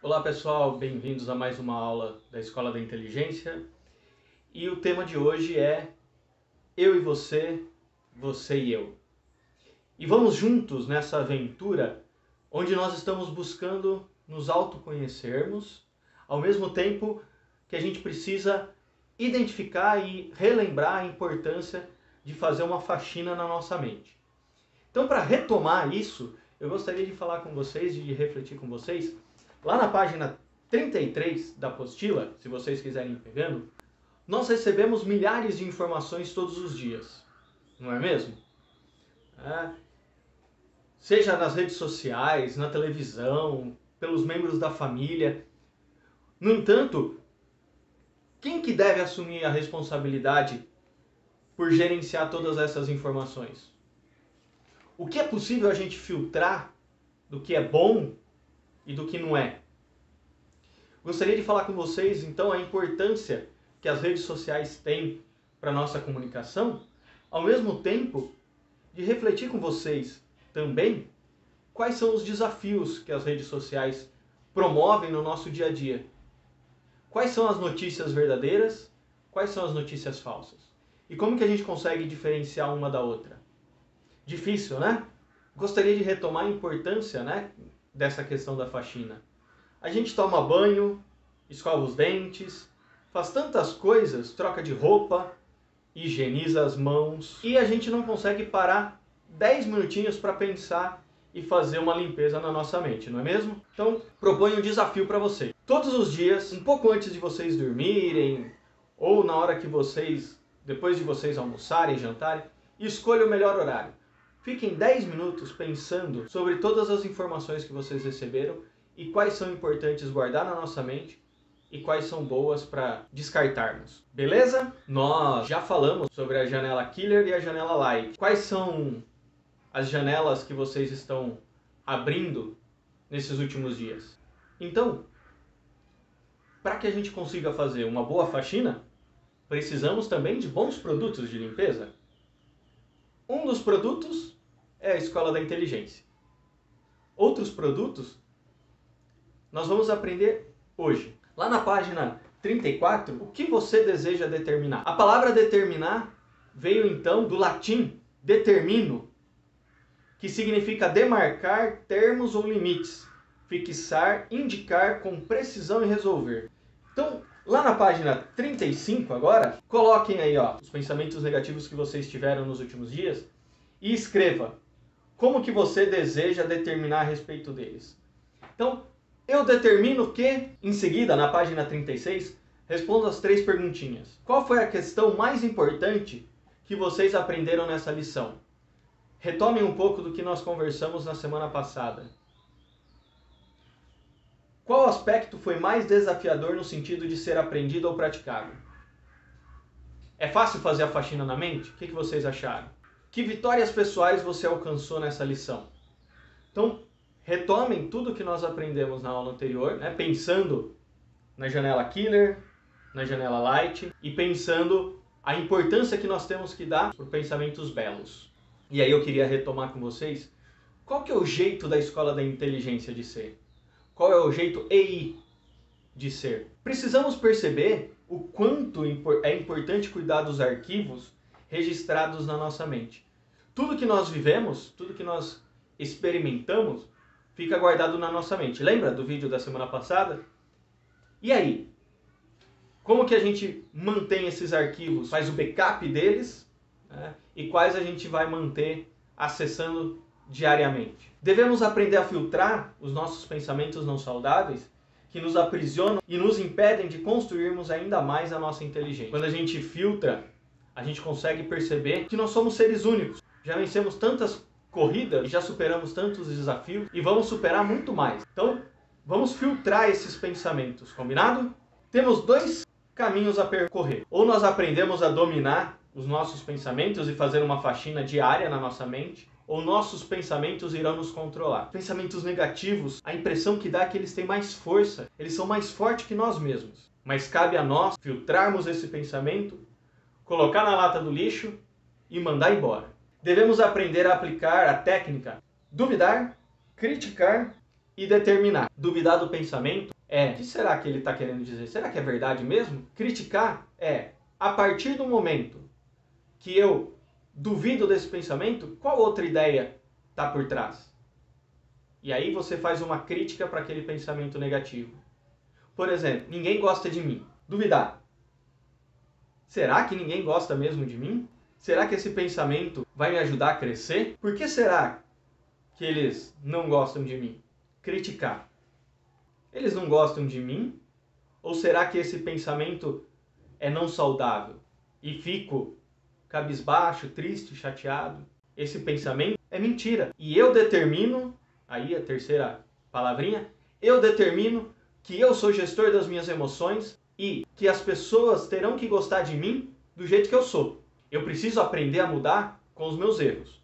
Olá pessoal, bem-vindos a mais uma aula da Escola da Inteligência. E o tema de hoje é eu e você, você e eu. E vamos juntos nessa aventura onde nós estamos buscando nos autoconhecermos, ao mesmo tempo que a gente precisa identificar e relembrar a importância de fazer uma faxina na nossa mente. Então, para retomar isso, eu gostaria de falar com vocês, de refletir com vocês. Lá na página 33 da apostila, se vocês quiserem ir pegando, nós recebemos milhares de informações todos os dias, não é mesmo? Seja nas redes sociais, na televisão, pelos membros da família. No entanto, quem que deve assumir a responsabilidade por gerenciar todas essas informações? O que é possível a gente filtrar do que é bom e do que não é? Gostaria de falar com vocês, então, a importância que as redes sociais têm para a nossa comunicação, ao mesmo tempo de refletir com vocês também quais são os desafios que as redes sociais promovem no nosso dia a dia. Quais são as notícias verdadeiras, quais são as notícias falsas? E como que a gente consegue diferenciar uma da outra? Difícil, né? Gostaria de retomar a importância, né, dessa questão da faxina. A gente toma banho, escova os dentes, faz tantas coisas, troca de roupa, higieniza as mãos e a gente não consegue parar 10 minutinhos para pensar e fazer uma limpeza na nossa mente, não é mesmo? Então, proponho um desafio para vocês. Todos os dias, um pouco antes de vocês dormirem ou na hora que depois de vocês almoçarem, jantarem, escolha o melhor horário. Fiquem 10 minutos pensando sobre todas as informações que vocês receberam e quais são importantes guardar na nossa mente e quais são boas para descartarmos. Beleza? Nós já falamos sobre a janela Killer e a janela Light. Quais são as janelas que vocês estão abrindo nesses últimos dias? Então, para que a gente consiga fazer uma boa faxina, precisamos também de bons produtos de limpeza. Um dos produtos é a Escola da Inteligência. Outros produtos nós vamos aprender hoje. Lá na página 34, o que você deseja determinar? A palavra determinar veio então do latim determino, que significa demarcar termos ou limites, fixar, indicar com precisão e resolver. Então, lá na página 35 agora, coloquem aí os pensamentos negativos que vocês tiveram nos últimos dias e escreva como que você deseja determinar a respeito deles. Então, eu determino que, em seguida, na página 36, respondo as 3 perguntinhas. Qual foi a questão mais importante que vocês aprenderam nessa lição? Retomem um pouco do que nós conversamos na semana passada. Qual aspecto foi mais desafiador no sentido de ser aprendido ou praticado? É fácil fazer a faxina na mente? O que vocês acharam? Que vitórias pessoais você alcançou nessa lição? Então, retomem tudo que nós aprendemos na aula anterior, né? Pensando na janela Killer, na janela Light e pensando a importância que nós temos que dar para pensamentos belos. E aí eu queria retomar com vocês qual que é o jeito da Escola da Inteligência de ser? Qual é o jeito EI de ser? Precisamos perceber o quanto é importante cuidar dos arquivos registrados na nossa mente. Tudo que nós vivemos, tudo que nós experimentamos, fica guardado na nossa mente. Lembra do vídeo da semana passada? E aí? Como que a gente mantém esses arquivos? Faz o backup deles, né? E quais a gente vai manter acessando diariamente? Devemos aprender a filtrar os nossos pensamentos não saudáveis que nos aprisionam e nos impedem de construirmos ainda mais a nossa inteligência. Quando a gente filtra, a gente consegue perceber que nós somos seres únicos. Já vencemos tantas corridas, já superamos tantos desafios e vamos superar muito mais. Então, vamos filtrar esses pensamentos, combinado? Temos 2 caminhos a percorrer. Ou nós aprendemos a dominar os nossos pensamentos e fazer uma faxina diária na nossa mente, ou nossos pensamentos irão nos controlar. Pensamentos negativos, a impressão que dá é que eles têm mais força, eles são mais fortes que nós mesmos. Mas cabe a nós filtrarmos esse pensamento, colocar na lata do lixo e mandar embora. Devemos aprender a aplicar a técnica duvidar, criticar e determinar. Duvidar do pensamento é: o que será que ele está querendo dizer? Será que é verdade mesmo? Criticar é, a partir do momento que eu duvido desse pensamento, qual outra ideia está por trás? E aí você faz uma crítica para aquele pensamento negativo. Por exemplo, ninguém gosta de mim. Duvidar. Será que ninguém gosta mesmo de mim? Será que esse pensamento vai me ajudar a crescer? Por que será que eles não gostam de mim? Criticar. Eles não gostam de mim? Ou será que esse pensamento é não saudável? E fico cabisbaixo, triste, chateado? Esse pensamento é mentira. E eu determino, aí a terceira palavrinha, eu determino que eu sou gestor das minhas emoções e que as pessoas terão que gostar de mim do jeito que eu sou. Eu preciso aprender a mudar com os meus erros.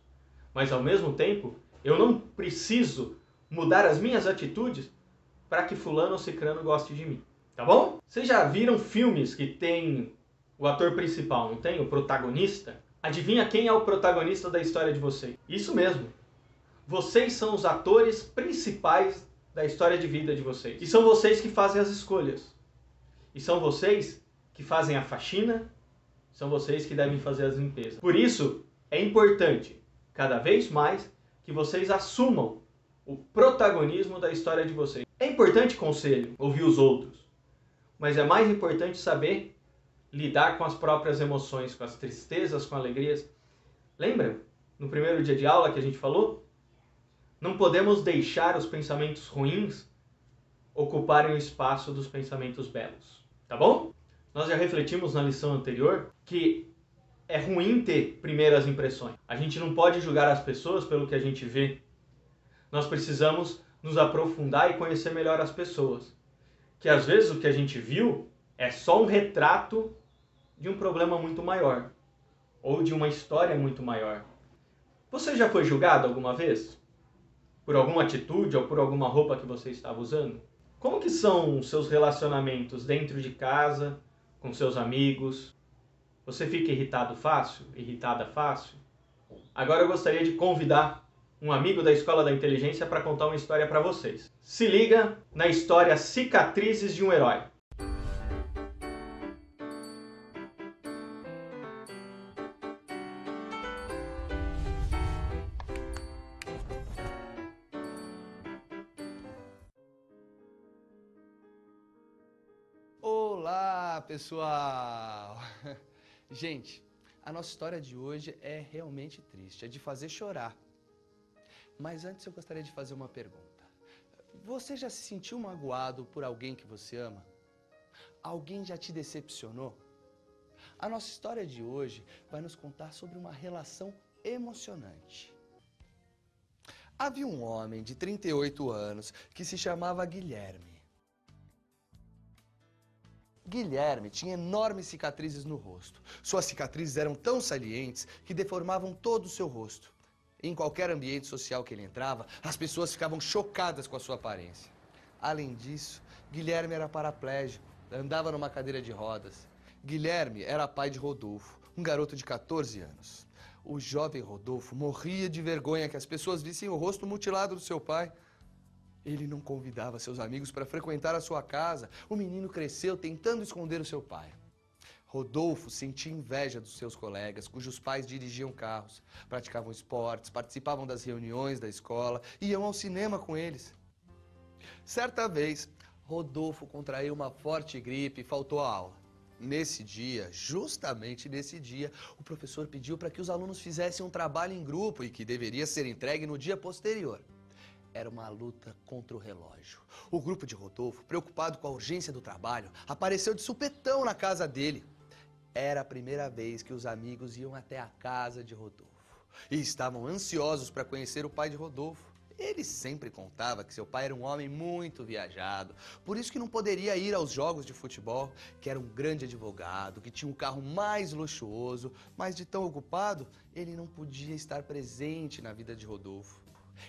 Mas ao mesmo tempo, eu não preciso mudar as minhas atitudes para que fulano ou cicrano goste de mim. Tá bom? Vocês já viram filmes que tem o ator principal, não tem? O protagonista? Adivinha quem é o protagonista da história de vocês? Isso mesmo. Vocês são os atores principais da história de vida de vocês. E são vocês que fazem as escolhas. E são vocês que fazem a faxina, são vocês que devem fazer as limpezas. Por isso, é importante, cada vez mais, que vocês assumam o protagonismo da história de vocês. É importante conselho, ouvir os outros, mas é mais importante saber lidar com as próprias emoções, com as tristezas, com alegrias. Lembra? No primeiro dia de aula que a gente falou? Não podemos deixar os pensamentos ruins ocuparem o espaço dos pensamentos belos. Tá bom? Nós já refletimos na lição anterior que é ruim ter primeiras impressões. A gente não pode julgar as pessoas pelo que a gente vê. Nós precisamos nos aprofundar e conhecer melhor as pessoas. Que às vezes o que a gente viu é só um retrato de um problema muito maior. Ou de uma história muito maior. Você já foi julgado alguma vez? Por alguma atitude ou por alguma roupa que você estava usando? Como que são os seus relacionamentos dentro de casa, com seus amigos? Você fica irritado fácil? Irritada fácil? Agora eu gostaria de convidar um amigo da Escola da Inteligência para contar uma história para vocês. Se liga na história Cicatrizes de um Herói. Olá, pessoal! Gente, a nossa história de hoje é realmente triste, é de fazer chorar. Mas antes eu gostaria de fazer uma pergunta. Você já se sentiu magoado por alguém que você ama? Alguém já te decepcionou? A nossa história de hoje vai nos contar sobre uma relação emocionante. Havia um homem de 38 anos que se chamava Guilherme. Guilherme tinha enormes cicatrizes no rosto. Suas cicatrizes eram tão salientes que deformavam todo o seu rosto. Em qualquer ambiente social que ele entrava, as pessoas ficavam chocadas com a sua aparência. Além disso, Guilherme era paraplégico, andava numa cadeira de rodas. Guilherme era pai de Rodolfo, um garoto de 14 anos. O jovem Rodolfo morria de vergonha que as pessoas vissem o rosto mutilado do seu pai. Ele não convidava seus amigos para frequentar a sua casa. O menino cresceu tentando esconder o seu pai. Rodolfo sentia inveja dos seus colegas, cujos pais dirigiam carros, praticavam esportes, participavam das reuniões da escola, iam ao cinema com eles. Certa vez, Rodolfo contraiu uma forte gripe e faltou à aula. Nesse dia, justamente nesse dia, o professor pediu para que os alunos fizessem um trabalho em grupo e que deveria ser entregue no dia posterior. Era uma luta contra o relógio. O grupo de Rodolfo, preocupado com a urgência do trabalho, apareceu de supetão na casa dele. Era a primeira vez que os amigos iam até a casa de Rodolfo. E estavam ansiosos para conhecer o pai de Rodolfo. Ele sempre contava que seu pai era um homem muito viajado, por isso que não poderia ir aos jogos de futebol, que era um grande advogado, que tinha um carro mais luxuoso, mas de tão ocupado, ele não podia estar presente na vida de Rodolfo.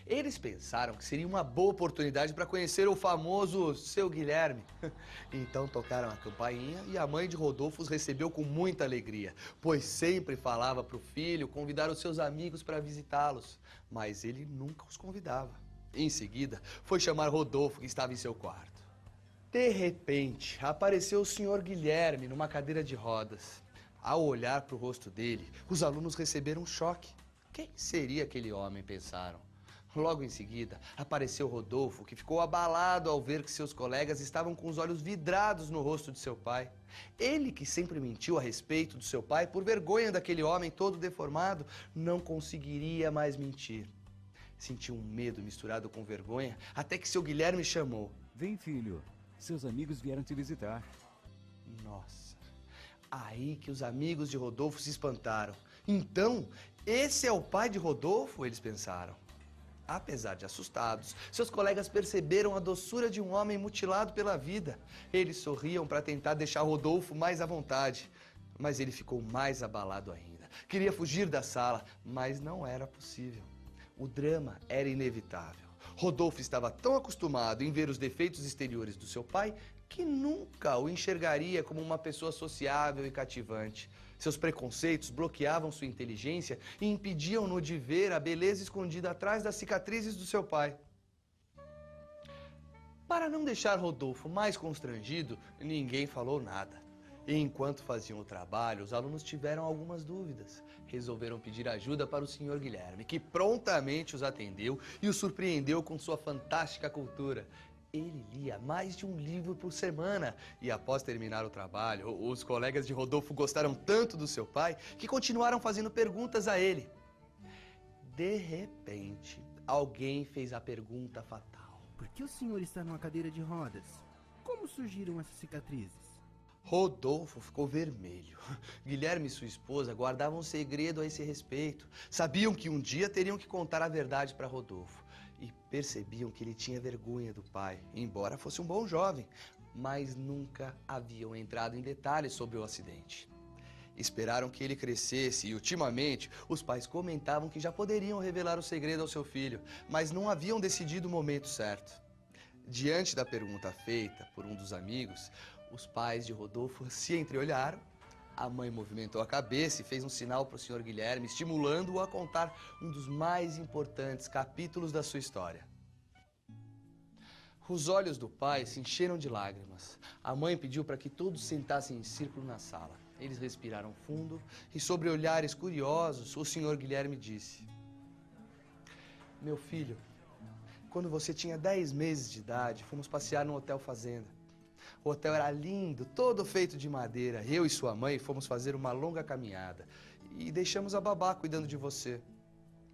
Eles pensaram que seria uma boa oportunidade para conhecer o famoso seu Guilherme. Então tocaram a campainha e a mãe de Rodolfo os recebeu com muita alegria, pois sempre falava para o filho convidar os seus amigos para visitá-los, mas ele nunca os convidava. Em seguida, foi chamar Rodolfo, que estava em seu quarto. De repente, apareceu o senhor Guilherme numa cadeira de rodas. Ao olhar para o rosto dele, os alunos receberam um choque. Quem seria aquele homem, pensaram. Logo em seguida, apareceu Rodolfo, que ficou abalado ao ver que seus colegas estavam com os olhos vidrados no rosto de seu pai. Ele, que sempre mentiu a respeito do seu pai, por vergonha daquele homem todo deformado, não conseguiria mais mentir. Sentiu um medo misturado com vergonha, até que seu Guilherme chamou. Vem, filho. Seus amigos vieram te visitar. Nossa, aí que os amigos de Rodolfo se espantaram. Então, esse é o pai de Rodolfo, eles pensaram. Apesar de assustados, seus colegas perceberam a doçura de um homem mutilado pela vida. Eles sorriam para tentar deixar Rodolfo mais à vontade. Mas ele ficou mais abalado ainda. Queria fugir da sala, mas não era possível. O drama era inevitável. Rodolfo estava tão acostumado em ver os defeitos exteriores do seu pai que nunca o enxergaria como uma pessoa sociável e cativante. Seus preconceitos bloqueavam sua inteligência e impediam-no de ver a beleza escondida atrás das cicatrizes do seu pai. Para não deixar Rodolfo mais constrangido, ninguém falou nada. E enquanto faziam o trabalho, os alunos tiveram algumas dúvidas. Resolveram pedir ajuda para o senhor Guilherme, que prontamente os atendeu e os surpreendeu com sua fantástica cultura. Ele lia mais de um livro por semana e, após terminar o trabalho, os colegas de Rodolfo gostaram tanto do seu pai que continuaram fazendo perguntas a ele. De repente, alguém fez a pergunta fatal. Por que o senhor está numa cadeira de rodas? Como surgiram essas cicatrizes? Rodolfo ficou vermelho. Guilherme e sua esposa guardavam um segredo a esse respeito. Sabiam que um dia teriam que contar a verdade para Rodolfo. E percebiam que ele tinha vergonha do pai, embora fosse um bom jovem. Mas nunca haviam entrado em detalhes sobre o acidente. Esperaram que ele crescesse e, ultimamente, os pais comentavam que já poderiam revelar o segredo ao seu filho, mas não haviam decidido o momento certo. Diante da pergunta feita por um dos amigos, os pais de Rodolfo se entreolharam. A mãe movimentou a cabeça e fez um sinal para o senhor Guilherme, estimulando-o a contar um dos mais importantes capítulos da sua história. Os olhos do pai se encheram de lágrimas. A mãe pediu para que todos sentassem em círculo na sala. Eles respiraram fundo e, sobre olhares curiosos, o senhor Guilherme disse: Meu filho, quando você tinha 10 meses de idade, fomos passear no Hotel Fazenda. O hotel era lindo, todo feito de madeira. Eu e sua mãe fomos fazer uma longa caminhada e deixamos a babá cuidando de você.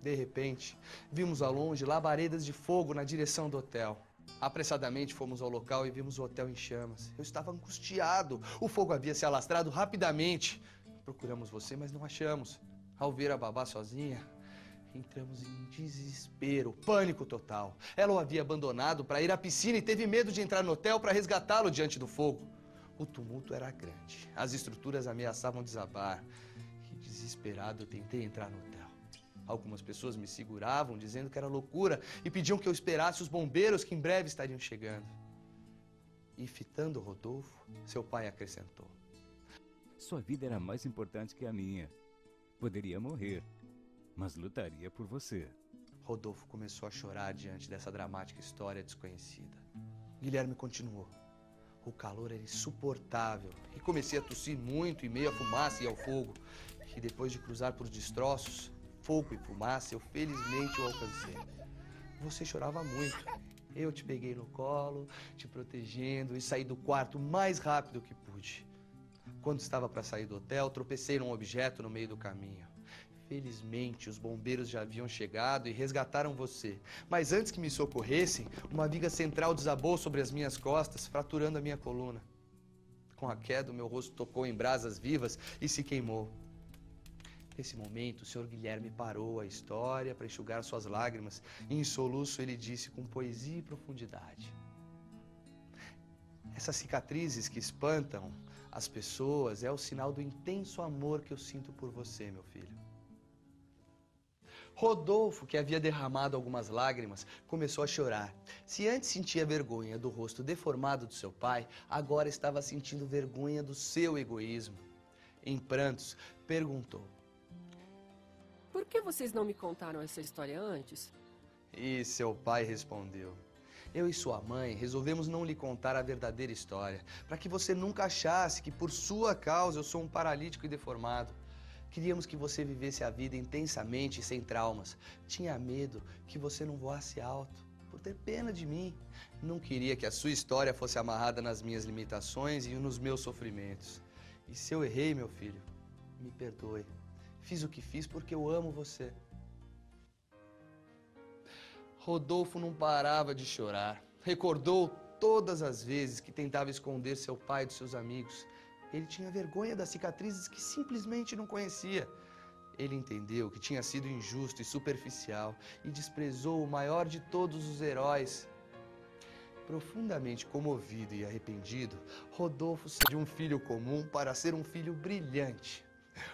De repente, vimos ao longe labaredas de fogo na direção do hotel. Apressadamente fomos ao local e vimos o hotel em chamas. Eu estava angustiado. O fogo havia se alastrado rapidamente. Procuramos você, mas não achamos. Ao ver a babá sozinha, entramos em desespero, pânico total. Ela o havia abandonado para ir à piscina e teve medo de entrar no hotel para resgatá-lo diante do fogo. O tumulto era grande. As estruturas ameaçavam desabar. E desesperado eu tentei entrar no hotel. Algumas pessoas me seguravam, dizendo que era loucura e pediam que eu esperasse os bombeiros que em breve estariam chegando. E fitando Rodolfo, seu pai acrescentou: Sua vida era mais importante que a minha. Poderia morrer, mas lutaria por você. Rodolfo começou a chorar diante dessa dramática história desconhecida. Guilherme continuou. O calor era insuportável e comecei a tossir muito em meio à fumaça e ao fogo. E depois de cruzar por destroços, fogo e fumaça, eu felizmente o alcancei. Você chorava muito. Eu te peguei no colo, te protegendo e saí do quarto o mais rápido que pude. Quando estava para sair do hotel, tropecei num objeto no meio do caminho. Felizmente, os bombeiros já haviam chegado e resgataram você. Mas antes que me socorressem, uma viga central desabou sobre as minhas costas, fraturando a minha coluna. Com a queda, o meu rosto tocou em brasas vivas e se queimou. Nesse momento, o senhor Guilherme parou a história para enxugar suas lágrimas e, em soluço, ele disse com poesia e profundidade: Essas cicatrizes que espantam as pessoas é o sinal do intenso amor que eu sinto por você, meu filho. Rodolfo, que havia derramado algumas lágrimas, começou a chorar. Se antes sentia vergonha do rosto deformado do seu pai, agora estava sentindo vergonha do seu egoísmo. Em prantos, perguntou: Por que vocês não me contaram essa história antes? E seu pai respondeu: Eu e sua mãe resolvemos não lhe contar a verdadeira história, para que você nunca achasse que por sua causa eu sou um paralítico e deformado. Queríamos que você vivesse a vida intensamente e sem traumas. Tinha medo que você não voasse alto, por ter pena de mim. Não queria que a sua história fosse amarrada nas minhas limitações e nos meus sofrimentos. E se eu errei, meu filho, me perdoe. Fiz o que fiz porque eu amo você. Rodolfo não parava de chorar. Recordou todas as vezes que tentava esconder seu pai dos seus amigos. Ele tinha vergonha das cicatrizes que simplesmente não conhecia. Ele entendeu que tinha sido injusto e superficial e desprezou o maior de todos os heróis. Profundamente comovido e arrependido, Rodolfo saiu de um filho comum para ser um filho brilhante.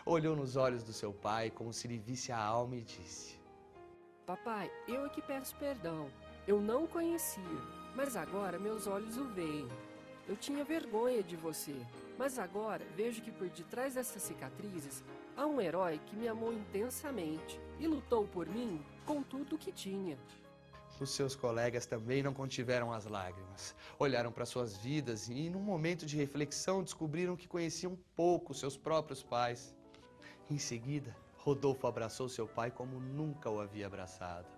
Olhou nos olhos do seu pai como se lhe visse a alma e disse: Papai, eu é que peço perdão. Eu não o conhecia, mas agora meus olhos o veem. Eu tinha vergonha de você, mas agora vejo que por detrás dessas cicatrizes há um herói que me amou intensamente e lutou por mim com tudo o que tinha. Os seus colegas também não contiveram as lágrimas. Olharam para suas vidas e, num momento de reflexão, descobriram que conheciam pouco seus próprios pais. Em seguida, Rodolfo abraçou seu pai como nunca o havia abraçado.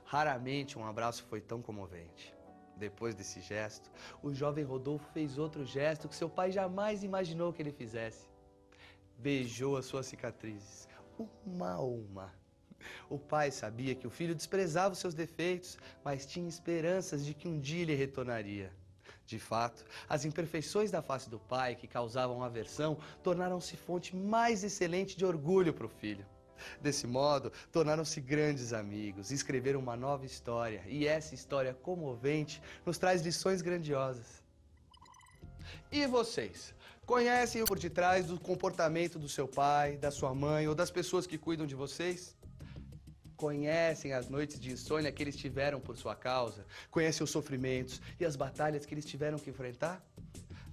Raramente um abraço foi tão comovente. Depois desse gesto, o jovem Rodolfo fez outro gesto que seu pai jamais imaginou que ele fizesse. Beijou as suas cicatrizes, uma a uma. O pai sabia que o filho desprezava os seus defeitos, mas tinha esperanças de que um dia ele retornaria. De fato, as imperfeições da face do pai, que causavam aversão, tornaram-se fonte mais excelente de orgulho para o filho. Desse modo, tornaram-se grandes amigos, escreveram uma nova história, e essa história comovente nos traz lições grandiosas. E vocês? Conhecem por detrás do comportamento do seu pai, da sua mãe ou das pessoas que cuidam de vocês? Conhecem as noites de insônia que eles tiveram por sua causa? Conhecem os sofrimentos e as batalhas que eles tiveram que enfrentar?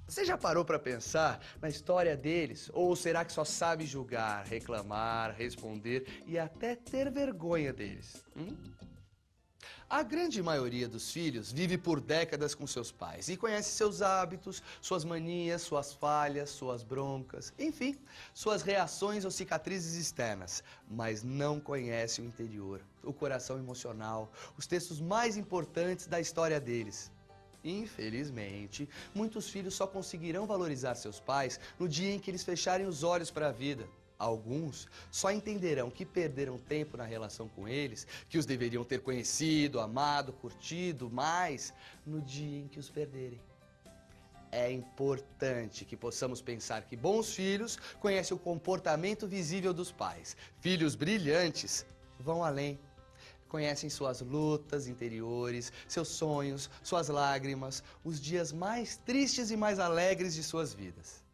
Você já parou para pensar na história deles? Ou será que só sabe julgar, reclamar, responder e até ter vergonha deles? A grande maioria dos filhos vive por décadas com seus pais e conhece seus hábitos, suas manias, suas falhas, suas broncas, enfim, suas reações ou cicatrizes externas, mas não conhece o interior, o coração emocional, os textos mais importantes da história deles. Infelizmente, muitos filhos só conseguirão valorizar seus pais no dia em que eles fecharem os olhos para a vida. Alguns só entenderão que perderam tempo na relação com eles, que os deveriam ter conhecido, amado, curtido mais, no dia em que os perderem. É importante que possamos pensar que bons filhos conhecem o comportamento visível dos pais. Filhos brilhantes vão além. Conhecem suas lutas interiores, seus sonhos, suas lágrimas, os dias mais tristes e mais alegres de suas vidas.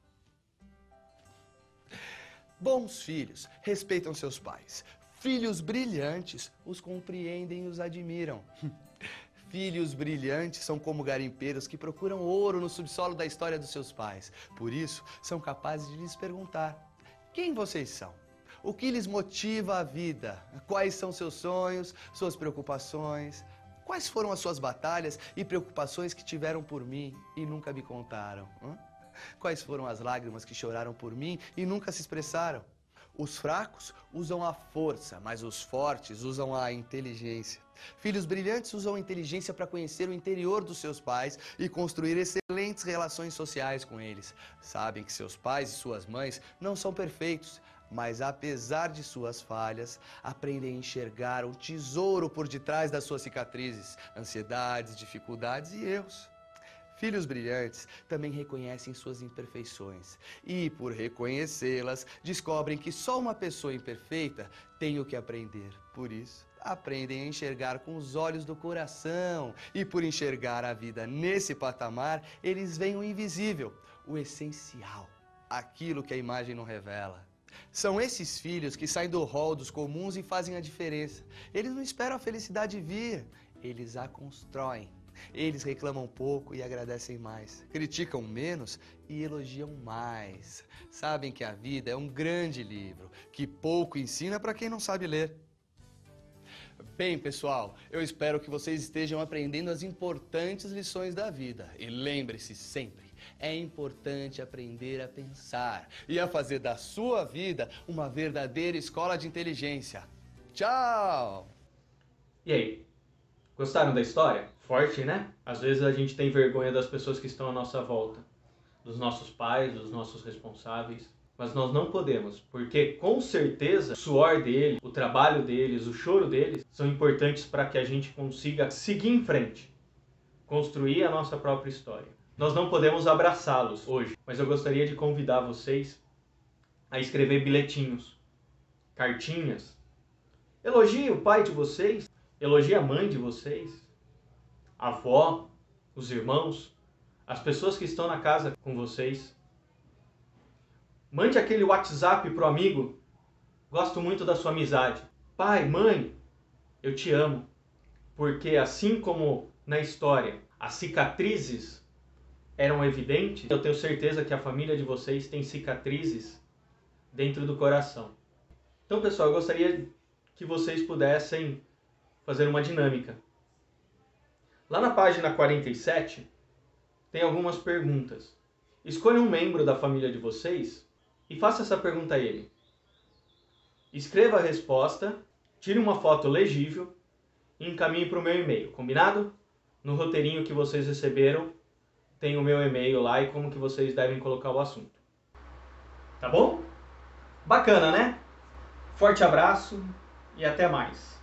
Bons filhos respeitam seus pais. Filhos brilhantes os compreendem e os admiram. Filhos brilhantes são como garimpeiros que procuram ouro no subsolo da história dos seus pais. Por isso, são capazes de lhes perguntar: quem vocês são? O que lhes motiva a vida? Quais são seus sonhos, suas preocupações? Quais foram as suas batalhas e preocupações que tiveram por mim e nunca me contaram? Quais foram as lágrimas que choraram por mim e nunca se expressaram? Os fracos usam a força, mas os fortes usam a inteligência. Filhos brilhantes usam a inteligência para conhecer o interior dos seus pais e construir excelentes relações sociais com eles. Sabem que seus pais e suas mães não são perfeitos, mas apesar de suas falhas, aprendem a enxergar um tesouro por detrás das suas cicatrizes, ansiedades, dificuldades e erros. Filhos brilhantes também reconhecem suas imperfeições e, por reconhecê-las, descobrem que só uma pessoa imperfeita tem o que aprender. Por isso, aprendem a enxergar com os olhos do coração e, por enxergar a vida nesse patamar, eles veem o invisível, o essencial, aquilo que a imagem não revela. São esses filhos que saem do rol dos comuns e fazem a diferença. Eles não esperam a felicidade vir, eles a constroem. Eles reclamam pouco e agradecem mais, criticam menos e elogiam mais. Sabem que a vida é um grande livro, que pouco ensina para quem não sabe ler. Bem, pessoal, eu espero que vocês estejam aprendendo as importantes lições da vida. E lembre-se sempre, é importante aprender a pensar e a fazer da sua vida uma verdadeira escola de inteligência. Tchau! E aí, gostaram da história? Forte, né? Às vezes a gente tem vergonha das pessoas que estão à nossa volta, dos nossos pais, dos nossos responsáveis. Mas nós não podemos, porque com certeza o suor deles, o trabalho deles, o choro deles são importantes para que a gente consiga seguir em frente, construir a nossa própria história. Nós não podemos abraçá-los hoje, mas eu gostaria de convidar vocês a escrever bilhetinhos, cartinhas. Elogie o pai de vocês, elogie a mãe de vocês, a avó, os irmãos, as pessoas que estão na casa com vocês. Mande aquele WhatsApp pro amigo. Gosto muito da sua amizade. Pai, mãe, eu te amo. Porque assim como na história as cicatrizes eram evidentes, eu tenho certeza que a família de vocês tem cicatrizes dentro do coração. Então, pessoal, eu gostaria que vocês pudessem fazer uma dinâmica. Lá na página 47, tem algumas perguntas. Escolha um membro da família de vocês e faça essa pergunta a ele. Escreva a resposta, tire uma foto legível e encaminhe para o meu e-mail, combinado? No roteirinho que vocês receberam, tem o meu e-mail lá e como que vocês devem colocar o assunto. Tá bom? Bacana, né? Forte abraço e até mais.